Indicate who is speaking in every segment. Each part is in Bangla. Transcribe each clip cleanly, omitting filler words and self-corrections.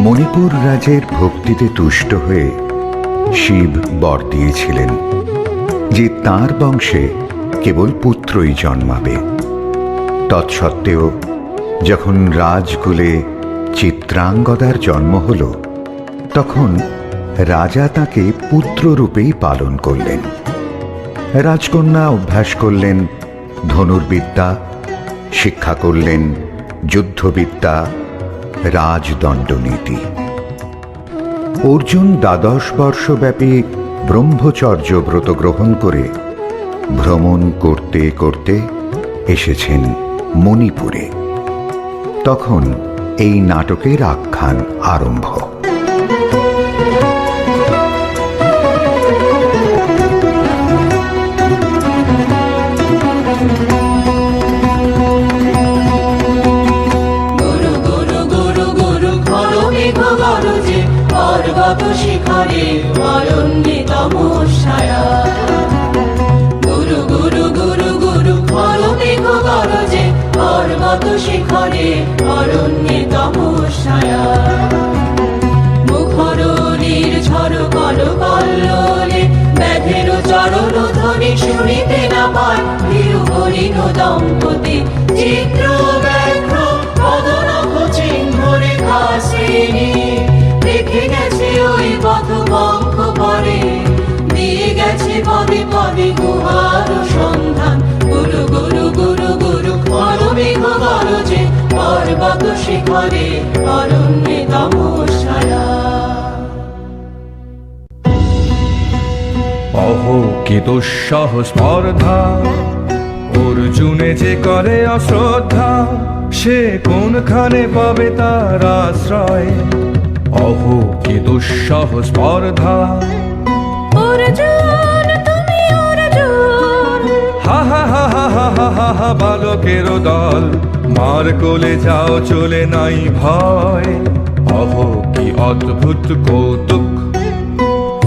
Speaker 1: মণিপুর রাজের ভক্তিতে তুষ্ট হয়ে শিব বর দিয়েছিলেন যে তাঁর বংশে কেবল পুত্রই জন্মাবে। তৎসত্ত্বেও যখন রাজকুলে চিত্রাঙ্গদার জন্ম হল, তখন রাজা তাকে পুত্ররূপেই পালন করলেন। রাজকন্যা অভ্যাস করলেন ধনুর্বিদ্যা, শিক্ষা করলেন যুদ্ধবিদ্যা, রাজদণ্ডনীতি। অর্জুন 12 বর্ষব্যাপী ব্রহ্মচর্য ব্রত গ্রহণ করে ভ্রমণ করতে করতে এসেছেন মণিপুরে। তখন এই নাটকের আখ্যান আরম্ভ।
Speaker 2: শিখরে অরণ্যে তমস্যায়া, গুরু গুরু গুরু গুরু ঘর মেঘ গরজে পর্বত শিখরে অরণ্যে তমস্যায়া। মুখর নির্ঝর কল কল্লোলে ব্যাধের চরণ ধ্বনি শুনিতে না পায় তিরুহরিণ দম্পতি চিত্র ব্যাঘ্র পদনখ চিহ্ন রেখা শ্রেণী দেখে গেছে ওই পথ পঙ্খ পরে, দিয়ে গেছে পদে পদে গুহার সন্ধান। গুরু গুরু গুরু গুরু ঘর মেঘ গরজে পর্বত শিখরে অরণ্যে তমস্যায়া।
Speaker 3: অহো কি দুঃসহ স্পর্ধা, অর্জুনে যে করে অশ্রদ্ধা, সে কোনখানে পাবে তার আশ্রয়। অহো কি দুঃসহ স্পর্ধা,
Speaker 2: অর্জুন তুমি অর্জুন,
Speaker 3: হা হা হা হা হা হা হা হা, বালকের দল মার কোলে যাও চলে নাই ভয়। অহো কি অদ্ভুত কৌতুক,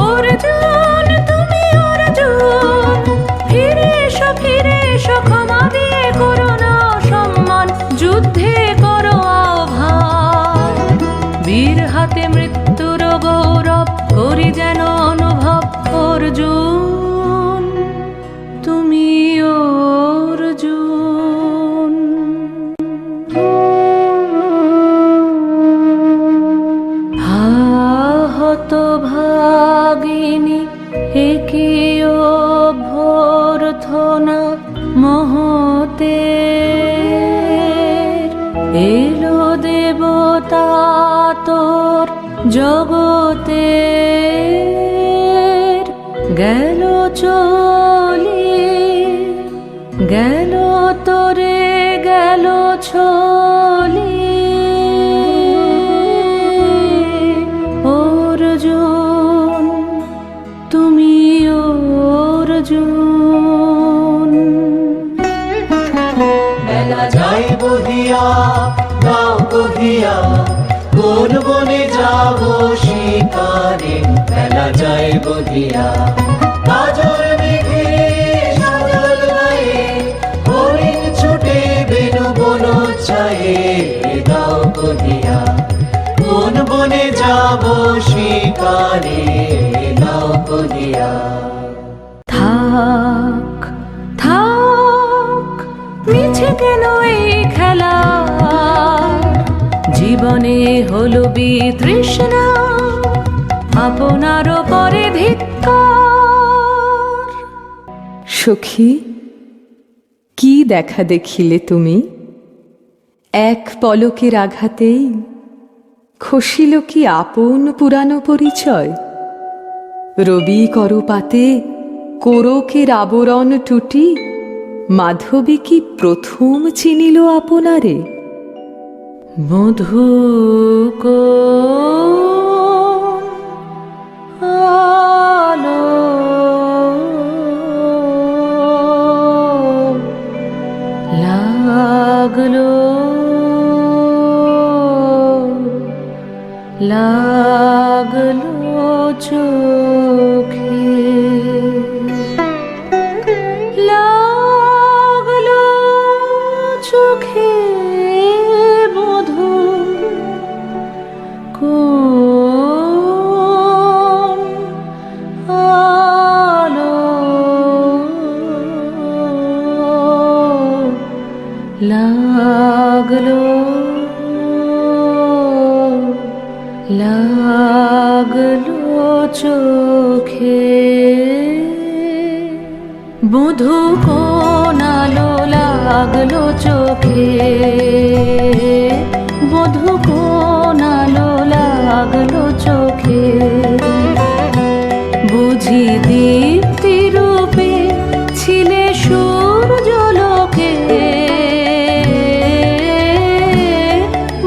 Speaker 2: অর্জুন তুমি অর্জুন, ফিরে এসো ক্ষমা দিয়ে করো না সম্মান, যুদ্ধে করো আহ্বান। বীর হাতে মৃত্যুর গৌরব করি যেন অনুভব, অর্জুন তুমি অর্জুন। হত ভাগিনী একি অভ্যর্থনা মহতে, এলো দেবতা তোর জগতে, গেল চলি গেল তোরে গেল ছলি। অর্জুন তুমি অর্জুন। বেলা যায় বহিয়া গাও কহিয়া, কোন বনে যাব শিকারে। বেলা যায় বহিয়া কাজল মেঘে সাজল গায়ে, হরিণ ছুটে বেনু বন ছায়ে। গাও কহিয়া কোন বনে যাব শিকারে। গাও কহিয়া থাক থাক মিছে কেন এই খেলা, জীবনে হলো বিতৃষ্ণা আপনার পরে ধিক্কার।
Speaker 4: সখী, কি দেখা দেখিলে তুমি? এক পলকের আঘাতেই খসিল কি আপন পুরানো পরিচয়? রবি করপাতে কোরকের আবরণ টুটি, মাধবী কি প্রথম চিনিল আপনারে?
Speaker 2: মধুক আলো লাগলো লাগলো চোখে, লাগলো চোখে মধু। লাগলো চোখে, বধূ কোন আলো লাগলো চোখে, বধূ কোন আলো লাগলো চোখে, বুঝি দীপ্তি রূপে ছিলে সূর্যলোকে,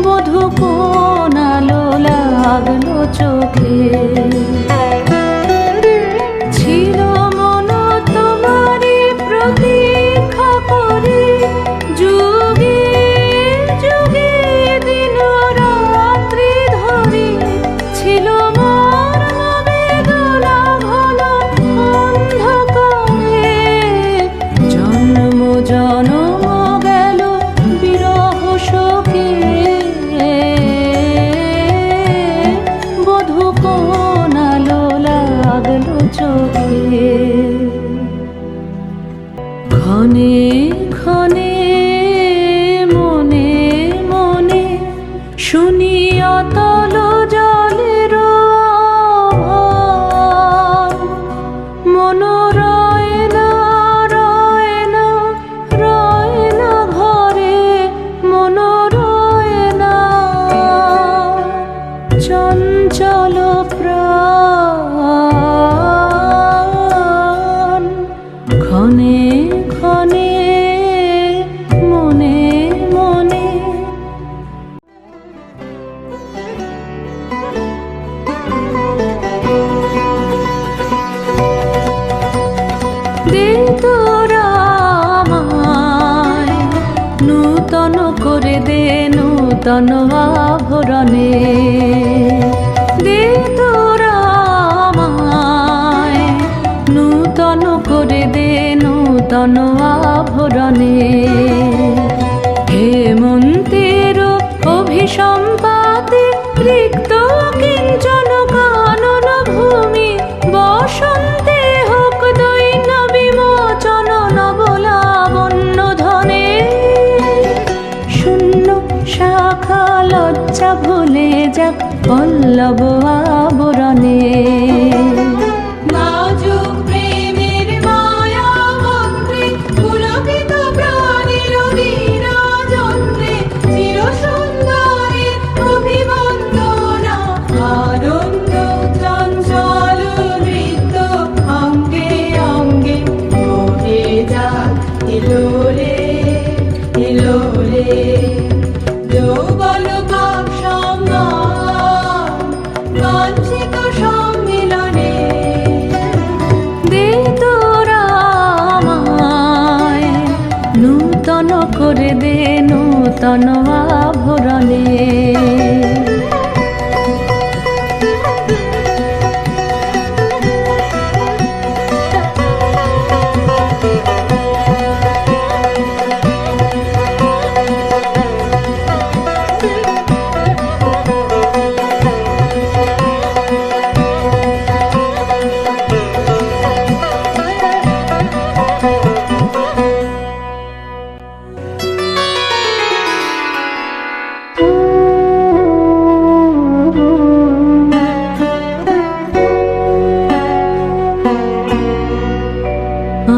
Speaker 2: বধূ কোন আলো লাগলো চোখে। ছিল মন তোমারি প্রতীক্ষা করে, যুগে যুগে দিন রাত্রি ধরে, ছিল মোর বেদনা ঘন অন্ধকারে, জন্ম জনম গেল বিরহ শোকে, বধূ কোন আলো লাগলো চোখে। ক্ষণে ক্ষণে মনে মনে শুনি অতল জলের আওয়াজ, মন রয় না রয় না রয় না ঘরে, মন রয় না চঞ্চল প্রাণ, ক্ষণে ক্ষণে মনে মনে। দে তোরা আমায় নূতন করে দে নূতন আভরণে, দে তোরা আমায় নূতন করে দে নূতন আভরণে, হেমন্তের অভিসম্পাতে রিক্ত কিঞ্চন কানন ভূমি, বসন্তে হোক দৈন্য বিমোচন নবলাবণ্য ধনে, শূন্য শাখা লজ্জা ভুলে যাক পল্লব আবরণে, নাজুক প্রেমের মায়া মন্ত্রে পুলকিত প্রাণের বীণা যন্ত্রে, চির সুন্দরের অভিবন্দনা, আনন্দ চঞ্চল নৃত্য অঙ্গে অঙ্গে বহে যাক ইলোলে ইলোলে, যৌবন পাক সম্মান বাঞ্ছিত সম্মিলনে, দে তোরা আমায় নূতন করে দে নূতন আভরণে।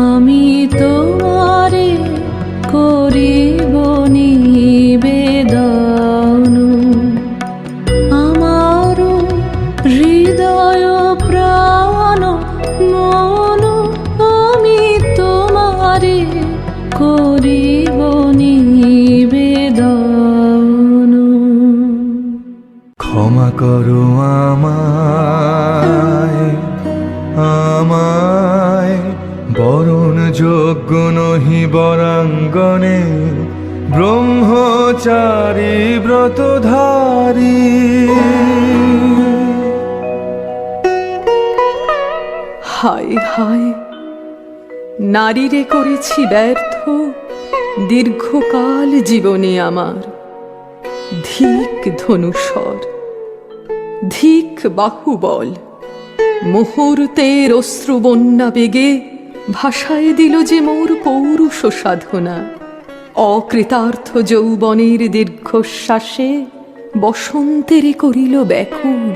Speaker 2: আমি তোমারে করিব নিবেদন, আমার হৃদয় প্রাণ মন, আমি তোমারে করিব নিবেদন।
Speaker 3: ক্ষমা করো আমায় আমায়, বরণ যোগ্য নহি বরাঙ্গনে, ব্রহ্মচারী ব্রতধারী।
Speaker 4: হায় হায়, নারীরে করেছি ব্যর্থ দীর্ঘকাল জীবনে আমার, ধিক ধনুষর ধিক বাহুবল, মুহূর্তের অশ্রুবন্যা বেগে ভাষায় দিল যে মোর পৌরুষ সাধনা, অকৃতার্থ যৌবনের দীর্ঘশ্বাসে বসন্তেরে করিল ব্যাকুল।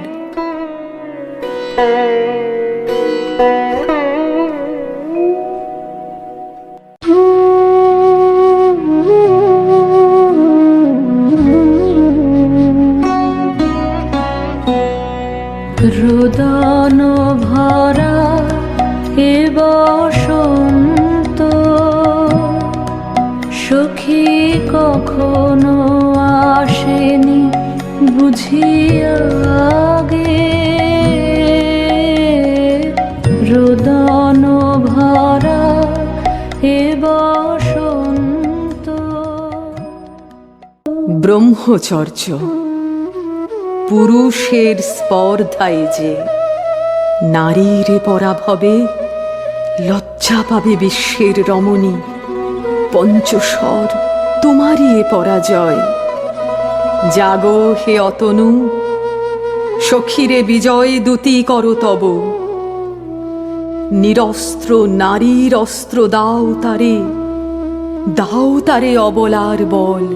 Speaker 2: রোদন ভরা এ বসন্ত, সখী কখনো আসেনি বুঝিয়া গে। রোদন ভরা এ বসন্ত।
Speaker 4: ব্রহ্মচর্য পুরুষের স্পর্ধায় যে নারীর পরাভবে লজ্জা পাবে বিশ্বের রমণী। পঞ্চস্বর তোমারই এ পরাজয়। জাগো হে অতনু, সখীরে বিজয় দূতি করো তব। নিরস্ত্র নারীর অস্ত্র দাও তারে, দাও তারে অবলার বল।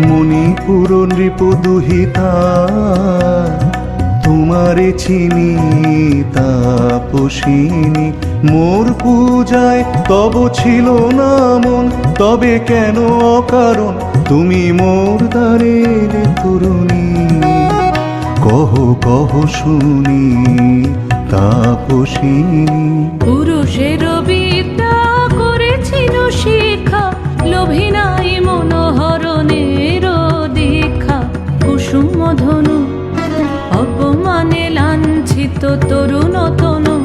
Speaker 5: মণিপুর নৃপু দুহিতা, তোমারে চিনি তাপসিনী। মোর পূজায় তব ছিল না মন, তবে কেন অকারণ তুমি মোর দ্বারের তরুণী। কহ কহ শুনি তাপসিনী।
Speaker 2: পুরুষের বিদ্যা করেছিল শিক্ষা, লোভী নাই মনোহরণের দীক্ষা। কুসুম ধনু অপমানে লাঞ্ছিত তরুণ তনু।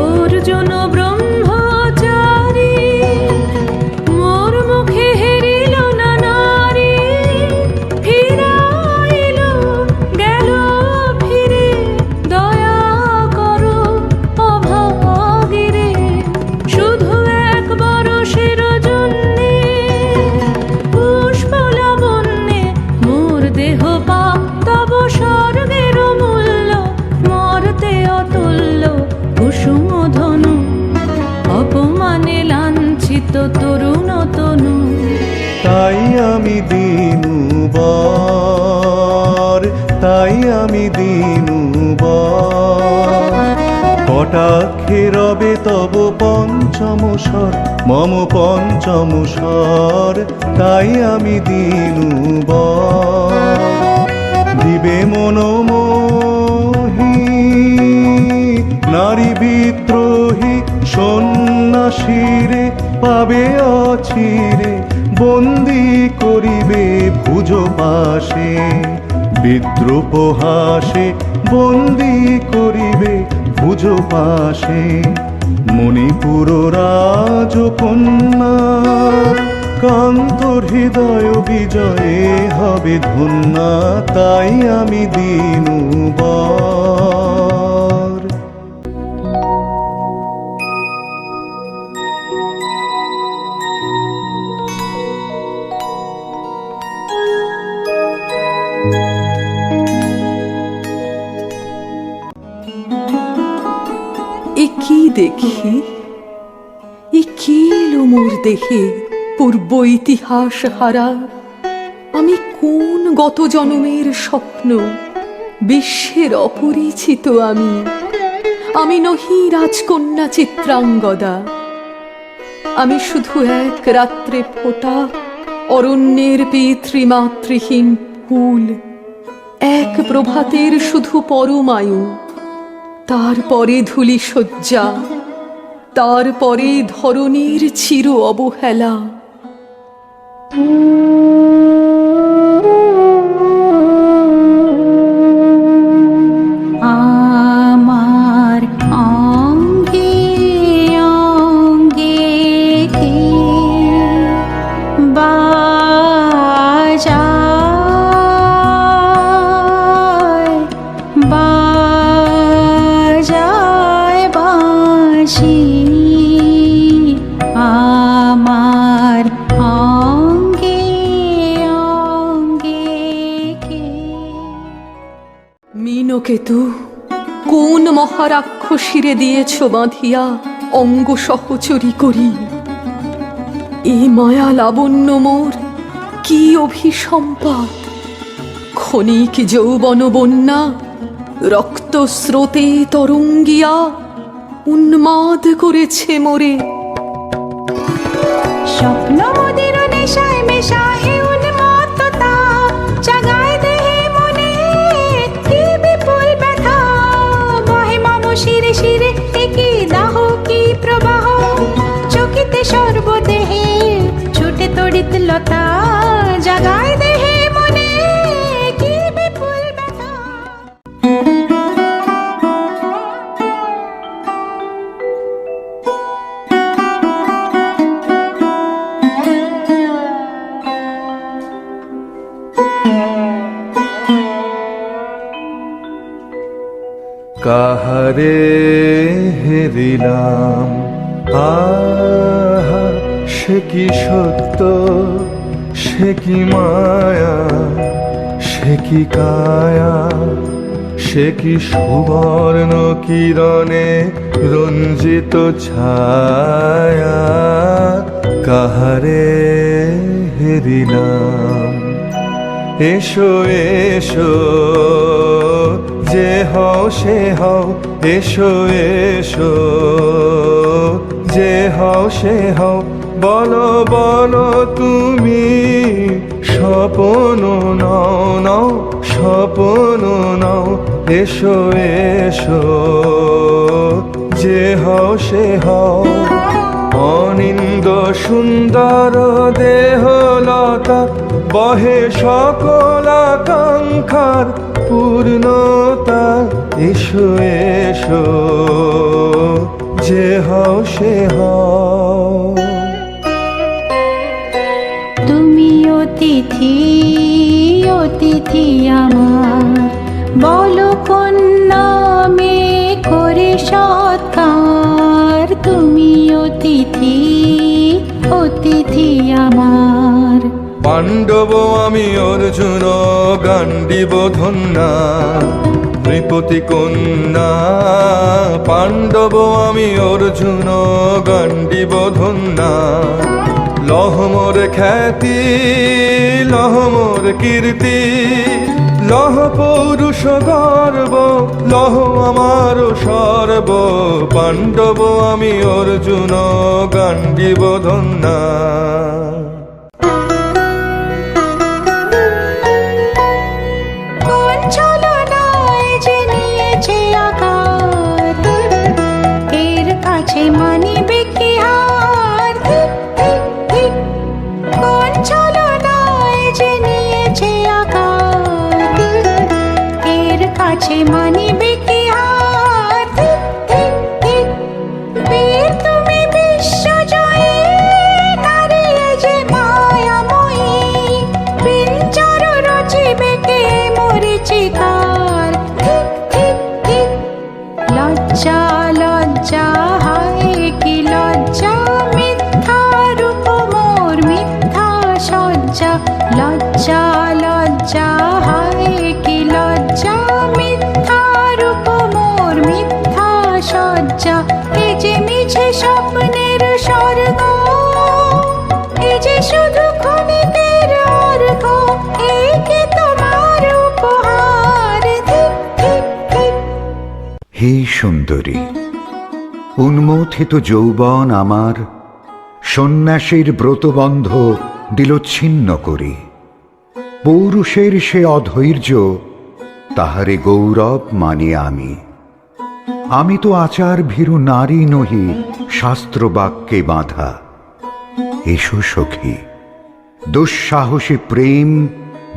Speaker 2: অর্জুন ব্রহ্মচারী মোর মুখে হেরিল না নারী। ফিরাইল গেল ফিরে, দয়া করো অভাগীরে। শুধু এক বরষের জন্যে পুষ্প লাবণ্যে মোর দেহ পাপ। তব স্বর্গের মূল্য মর্তে অতুল্য। কুসুম ধনু অপমানে লাঞ্ছিত তরুণ তনু।
Speaker 5: তাই আমি দিনুবর, তাই আমি দিনুবর। কটাক্ষে রবে তব পঞ্চম স্বর, মম পঞ্চম স্বর। তাই আমি দিনুবর। দিবে মনোমোহী নারী বিদ্রোহী সন্ন্যাসীরে পাবে অচিরে। বন্দি করিবে ভুজ পাশে, বিদ্রুপ হাসে বন্দি করিবে ভুজ পাশে। মণিপুর রাজকন্যা কান্তর হৃদয় বিজয়ে হবে ধন্যা, তাই আমি দিনুবার।
Speaker 4: এ কি দেখি, এ কি এলো মোর দেহে পূর্ব ইতিহাস হারা। আমি কোন গত জন্মের স্বপ্ন, বিশ্বের অপরিচিত আমি। আমি নহি রাজকন্যা চিত্রাঙ্গদা, আমি শুধু এক রাত্রে ফোটা অরণ্যের পিতৃমাতৃহীন ফুল, এক প্রভাতের শুধু পরমায়ু। তারপরে ধূলি শয্যা, তারপরে ধরণীর চির অবহেলা।
Speaker 2: আমার অঙ্গে অঙ্গে কে বাজায় বাজায় বাঁশি, আমার অঙ্গে অঙ্গে কে।
Speaker 4: মীনকেতু, কোন মহারাক্ষসীরে দিয়েছ বাঁধিয়া অঙ্গ সহচরী করি। এ মায়া লাবণ্য মোর কি অভিসম্পাদ, ক্ষণিক যৌবন বন্যা রক্ত স্রোতে তরঙ্গিয়া উন্মাদ করেছে মোরে।
Speaker 2: স্বপ্ন মোদের নেশায় মেশাহে উন্মত্ততা, জাগায় দেহে মনে কি বিপুল ব্যথা। বহে মম শিরে শিরে কি দাহ কি প্রবাহ, চকিতে সর্বদেহে ছুটে তড়িৎ লতা। জাগায় দেহে মনে কি বিপুল ব্যথা।
Speaker 3: কাহারে হেরিলাম, আহা সে কি সত্য, সে কি মায়া, সে কি কায়া, সে কি সুবর্ণ কিরণে রঞ্জিত ছায়া। কাহারে হেরিলাম, এসো এসো যে হও সে হও, এসো এসো যে হও সে হও। বলো বলো তুমি স্বপ্ন নাও নাও, স্বপ্ন নাও। এসো এসো যে হও সে হও। অনিন্দ সুন্দর দেহলতা বহে সকল আকাঙ্ক্ষার পূর্ণতা। এসো এসো যে হও সে হও।
Speaker 2: তুমি অতিথি অতিথি আমার, বলো কোন নামে করে সৎকার। তুমি অতিথি অতিথি আমার।
Speaker 3: পাণ্ডব আমি অর্জুন গান্ডীব ধন্যা, নৃপতি কন্যা। পাণ্ডব আমি অর্জুন গান্ডীব ধন্যা। লহ মোর খ্যাতি, লহ মোর কীর্তি, লহ পৌরুষ গর্ব, লহ আমার সর্ব। পাণ্ডব আমি অর্জুন গান্ডীব ধন্যা।
Speaker 2: কোন ছলনায় যে নিয়েছে আকার, এর কাছে মানিবে কি হার। কোন
Speaker 1: সুন্দরী। উন্মথিত যৌবন আমার সন্ন্যাসীর ব্রতবন্ধ দিল ছিন্ন করি। পৌরুষের সে অধৈর্য, তাহারে গৌরব মানি আমি। আমি তো আচার ভীরু নারী নহি, শাস্ত্র বাক্যে বাঁধা। এসো সখী, দুঃসাহসী প্রেম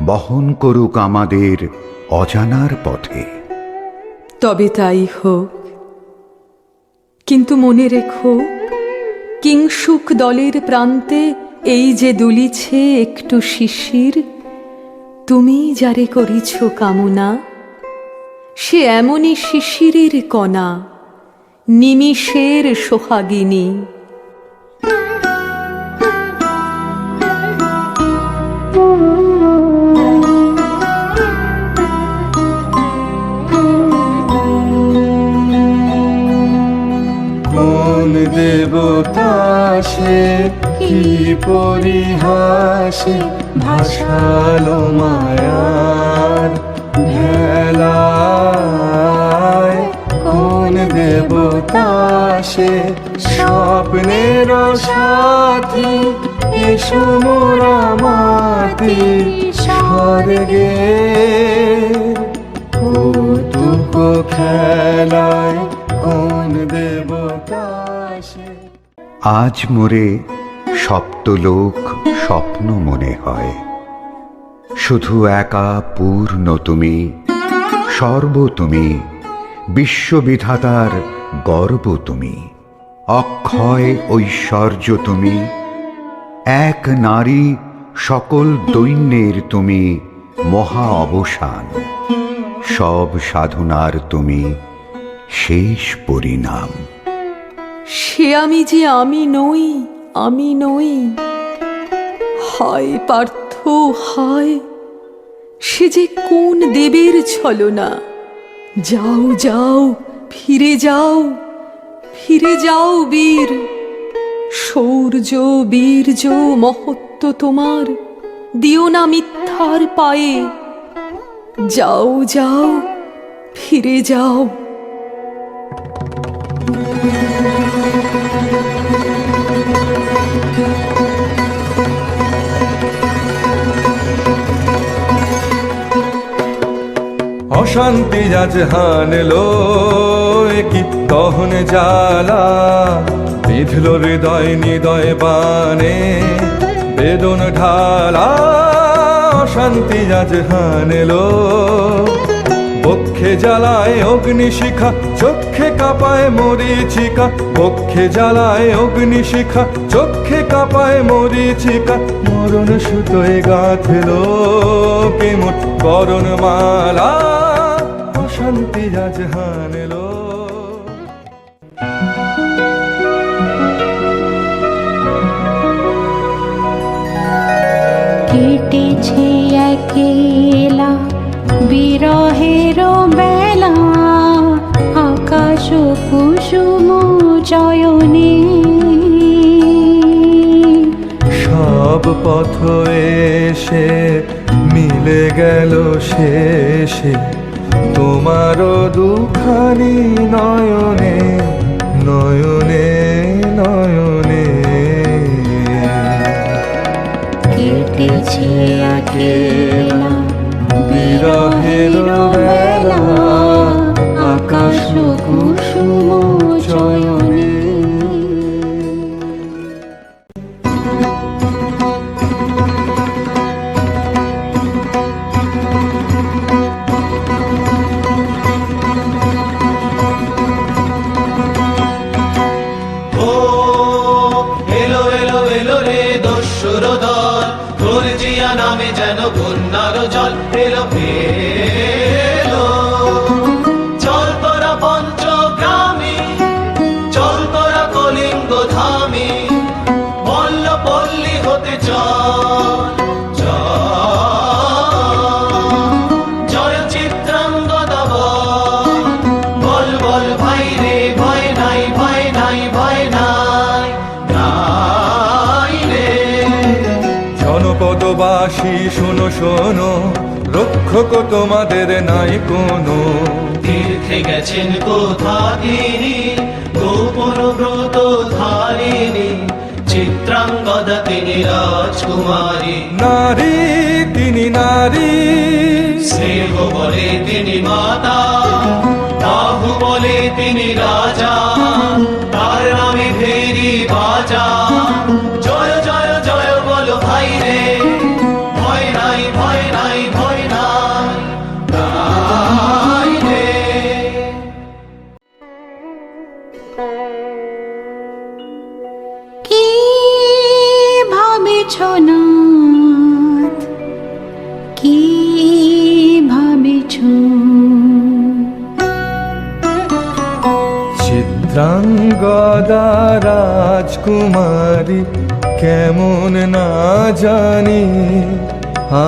Speaker 1: বহন করুক আমাদের অজানার পথে।
Speaker 4: তবে তাই হোক, কিন্তু মনে রেখো, কিংসুক দলের প্রান্তে এই যে দুলিছে একটু শিশির, তুমি যারে করিছ কামনা, সে এমনই শিশিরের কণা, নিমিষের সোহাগিনী।
Speaker 5: কোন দেবতা সে, কি পরিহাসে ভাসালো মায়ার ভেলায়। কোন দেবতা সে, স্বপ্নের সাথী, এসো মোরা মাতি স্বর্গে কৌতুক খেলায়। কোন দেবতা সে।
Speaker 1: আজ মোরে সপ্তলোক স্বপ্ন মনে হয়, শুধু একা পূর্ণ তুমি, সর্ব তুমি, বিশ্ববিধাতার গর্ব তুমি, অক্ষয় ঐশ্বর্য তুমি, এক নারী সকল দৈন্যের তুমি মহা অবসান, সব সাধনার তুমি শেষ পরিণাম।
Speaker 4: সে আমি যে আমি নই, আমি নই। হায় পার্থ হায়, সে যে কোন দেবের ছলনা। যাও যাও, ফিরে যাও, ফিরে যাও বীর। শৌর্য বীর্য মহত্ব তোমার, দিও না মিথ্যার পায়ে। যাও যাও, ফিরে যাও।
Speaker 3: অশান্তি আজ হানলো, কি দহন জ্বালা বিঁধল হৃদয় নিদয় বানে বেদন ঢালা। অশান্তি আজ হানলো, বক্ষে জ্বালায় অগ্নিশিখা, চক্ষে কাঁপায় মরীচিকা। বক্ষে জ্বালায় অগ্নিশিখা, চক্ষে কাঁপায় মরীচিকা। মরণ সুতোয় গাঁথলো কেমন বরণ মালা। অশান্তি আজ হানলো।
Speaker 2: কেটেছে একেলা বিরহের বেলা, আকাশ কুসুম চয়নে।
Speaker 3: সব পথ এসে মিলে গেল শেষে, তোমারও দুখানি নয়নে নয়নে নয়নে।
Speaker 2: কেটেছে একেলা
Speaker 3: বিরহের বেলা,
Speaker 2: আকাশ কুসুম চয়নে।
Speaker 6: এলো এলো এলো রে দস্যুর দল, গর্জিয়া নামে যেন বন্যার জল। এলো এলো, চল তোরা পঞ্চগ্রামী, চল তোরা কলিঙ্গ ধামী, মল্ল পল্লী হতে চল চল। জয় চিত্রাঙ্গদা বল বল ভাই রে, ভয় নাই ভয় নাই ভয় নাই নাই রে।
Speaker 3: জনপদবাসী শোনো শোনো, রক্ষক তোমাদের নাই কোনো।
Speaker 6: তীর্থে রেখে গেছেন কোথা তিনি, গোপন ব্রত ধারিণী চিত্রাঙ্গদা তিনি রাজকুমারী।
Speaker 3: নারী তিনি নারী,
Speaker 6: স্নেহ বলে তিনি মাতা, বাহু বলে তিনি রাজা, তার নামে ভেরি বাজা। জয় জয় জয় বলো ভাই রে, ভয় নাই ভয় নাই ভয় নাই নাই রে।
Speaker 2: কি ভাবেছ নাথ, কি ভাবেছ?
Speaker 5: চিত্রাঙ্গদা রাজকুমারী কেমন না জানি,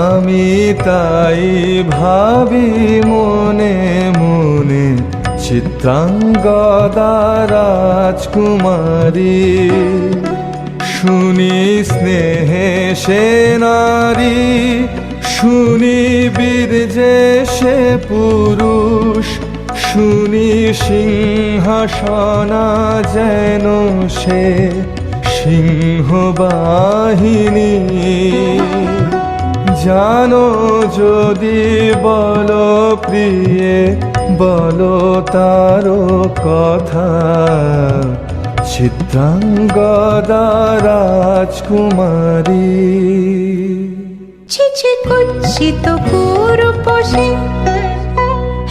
Speaker 5: আমি তাই ভাবি মনে মনে। চিত্রাঙ্গদা রাজকুমারী শুনি স্নেহে সে নারী, শুনি বীর যে সে পুরুষ, শুনি সিংহাসনা যেন সে সিংহবাহিনী। জানো যদি বলো প্রিয়ে, বলো তারও কথা, চিত্রাঙ্গদা রাজকুমারী।
Speaker 2: ছিছি কুৎসিত কুরূপসে,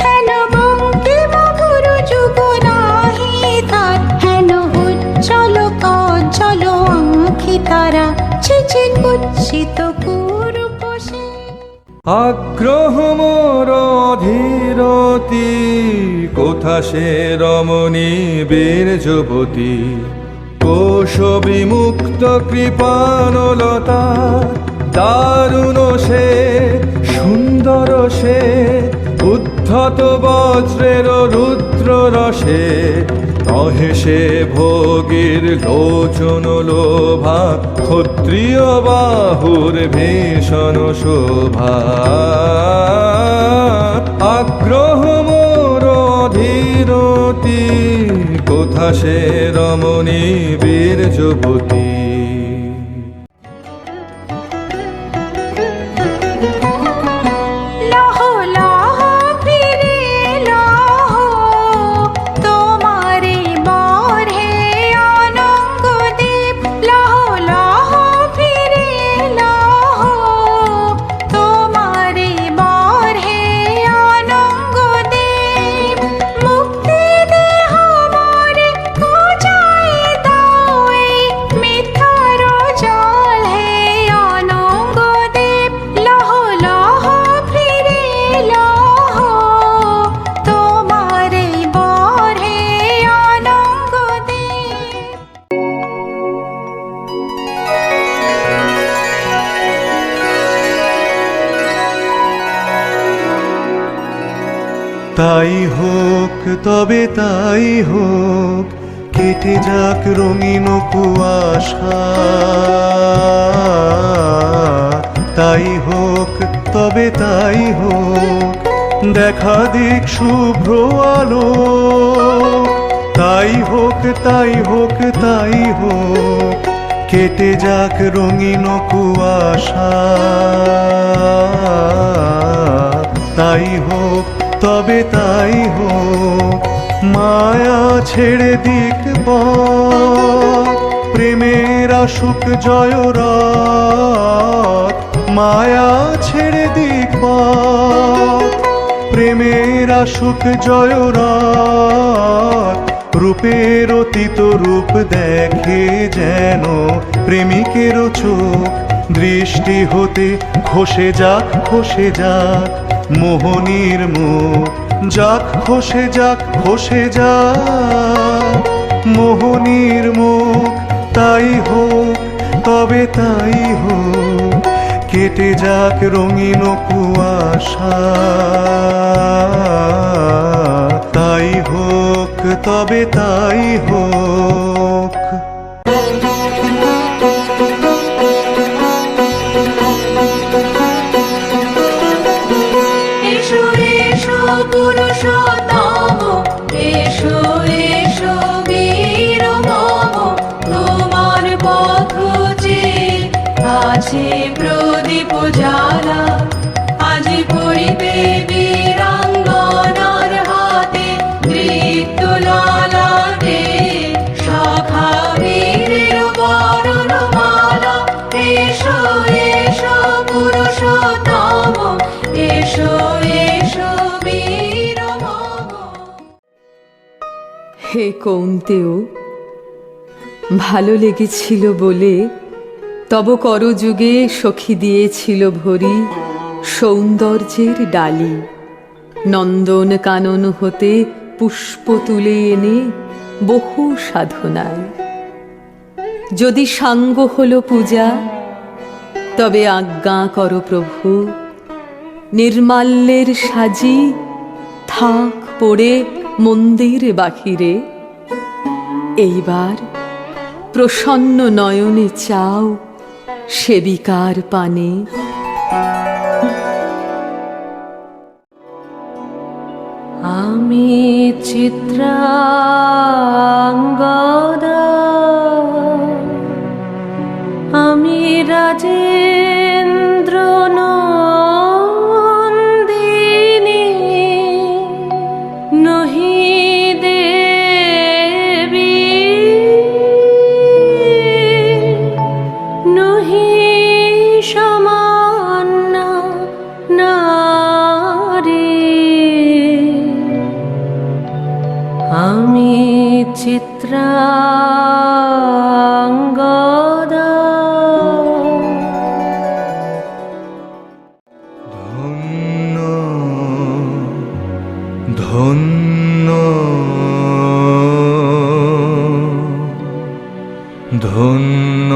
Speaker 2: হেন বঙ্কিম গুরু যুগ নাহি তার, হেন উজ্জ্বল কজ্জ্বল আঁখি তারা। ছিছি কুৎসিত কুরূপসে।
Speaker 5: আগ্রহ মোর ধীরতি, কোথা সে রমণী বীর যুবতী, কোশ বিমুক্ত কৃপানলতা, দারুণ সে সুন্দর সে, উদ্ধত বজ্রের রুদ্র রসে, নহে সে ভোগীর লোচন লোভা, ক্ষত্রিয় বাহুর ভীষণ শোভা। আগ্রহ মোর ধীরতি, কোথা সে রমণী বীর যুবতী।
Speaker 2: লহ লহ ফিরে লহ, তোমারে বর হে অনঙ্গদেব। লহ লহ ফিরে লহ, তোমারে বর হে অনঙ্গদেব। মুক্তি দেহ মোরে পূজায় দাও, এই মিথ্যার জল হে অনঙ্গদেব। লহ লহ ফিরে লহ, তোমারে বর হে অনঙ্গদেব।
Speaker 5: তাই হোক তবে তাই হোক, কেটে যাক রঙিন কুয়াশা। তাই হোক তবে তাই হোক, দেখা দিক শুভ্র আলো। তাই হোক তাই হোক তাই হোক, কেটে যাক রঙিন কুয়াশা। তাই হোক তবে তাই হোক, মায়া ছেড়ে দিক পথ, প্রেমের আসুক জয়রাত। মায়া ছেড়ে দিক পথ, প্রেমের আসুক জয়রাত। রূপের অতীত রূপ দেখে যেন প্রেমিকের চোখ, দৃষ্টি হতে খসে যাক খসে যাক মোহনীর মুখ। যাক খসে যাক খসে যাক মোহনীর মুখ। তাই হোক তবে তাই হোক, কেটে যাক রঙিন কুয়াশা। তাই হোক তবে তাই হোক।
Speaker 2: এসো এসো পুরুষোত্তম আছে প্রদীপ জ্বালা, আজি পড়িবে বীরাঙ্গনার হাতে নৃত্য ললাটে, সখা বীরের বরণমালা। এসো এসো পুরুষোত্তম, এসো এসো বীর মম।
Speaker 4: হে কৌন্তেয়, ভালো লেগেছিল বলে তব করযুগে সখী দিয়েছিল ভরি সৌন্দর্যের ডালি। নন্দন কানন হতে পুষ্প তুলে এনে বহু সাধনায়, যদি সাঙ্গ হলো পূজা তবে আজ্ঞা করো প্রভু, নির্মাল্যের সাজি থাক পড়ে মন্দির বাহিরে। এইবার প্রসন্ন নয়নে চাও সেবিকার পানে।
Speaker 2: আমি চিত্রাঙ্গদা, আমি রাজেন্দ্র নন্দিনী, নহি দেবী নহি সমান্য নারী। আমি চিত্রাঙ্গদা।
Speaker 5: ধন্য ধন্য ধন্য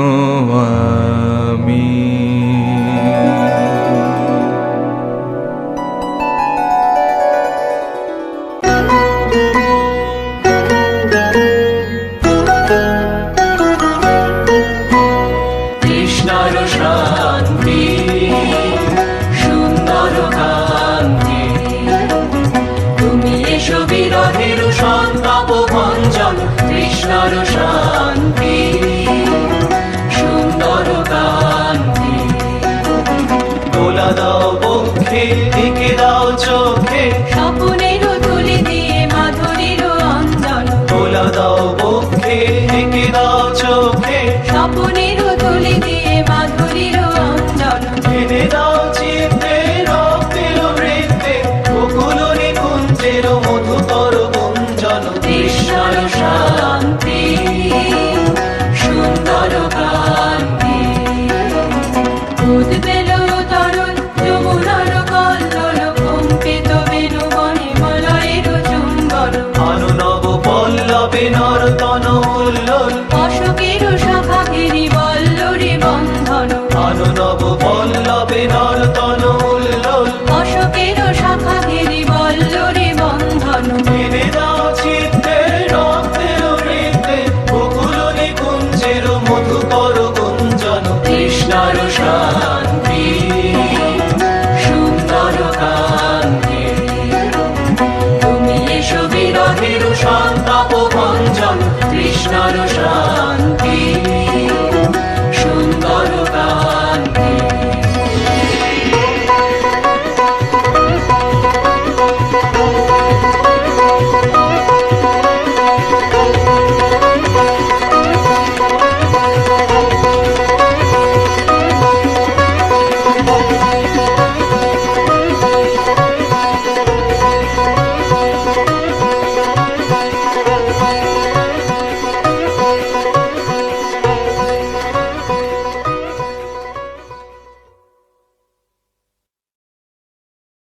Speaker 5: আমি।
Speaker 6: কৃষ্ণার শান্তি, সুন্দর কান্তি, তুমি এসো বিরহের সন্তাপ ভঞ্জন। কৃষ্ণার শান্তি, সুন্দর কান্তি, দোলা দাও বক্ষে, এঁকে দাও চোখে,
Speaker 2: স্বপনের তুলি দিয়ে মাধুরীর অঞ্জন,
Speaker 6: দোলা দাও বক্ষে, এঁকে দাও চোখে,
Speaker 2: স্বপনের তুলি দিয়ে মাধুরীর অঞ্জন।
Speaker 6: এনে দাও চিত্তে রক্তের বৃত্তে, বকুল নিকুঞ্জের মধুকর গুঞ্জন। কৃষ্ণার শান্তি, সুন্দর কান্তি,
Speaker 2: উদ্বেল তরল যমুনার কল্লোল, কম্পিত বেণুবনে মলয়ের চুম্বন।
Speaker 6: অনুনব পল্লবে নর্তন উল্লোল,
Speaker 2: অশোকের শাখা ঘেরি বল্লরে বন্ধন,
Speaker 6: অনুনব পল্লবে নর্তন উল্লোল,
Speaker 2: অশোকের শাখা ঘেরি বল্লরে বন্ধন।
Speaker 6: এনে দাও চিত্তে রক্তের বৃত্তে, বকুল নিকুঞ্জের মধুকর গুঞ্জন। কৃষ্ণার শান্তি, সুন্দর কান্তি, তুমি এসো বিরহের সন্তাপ ভঞ্জন। কৃষ্ণার শান্তি।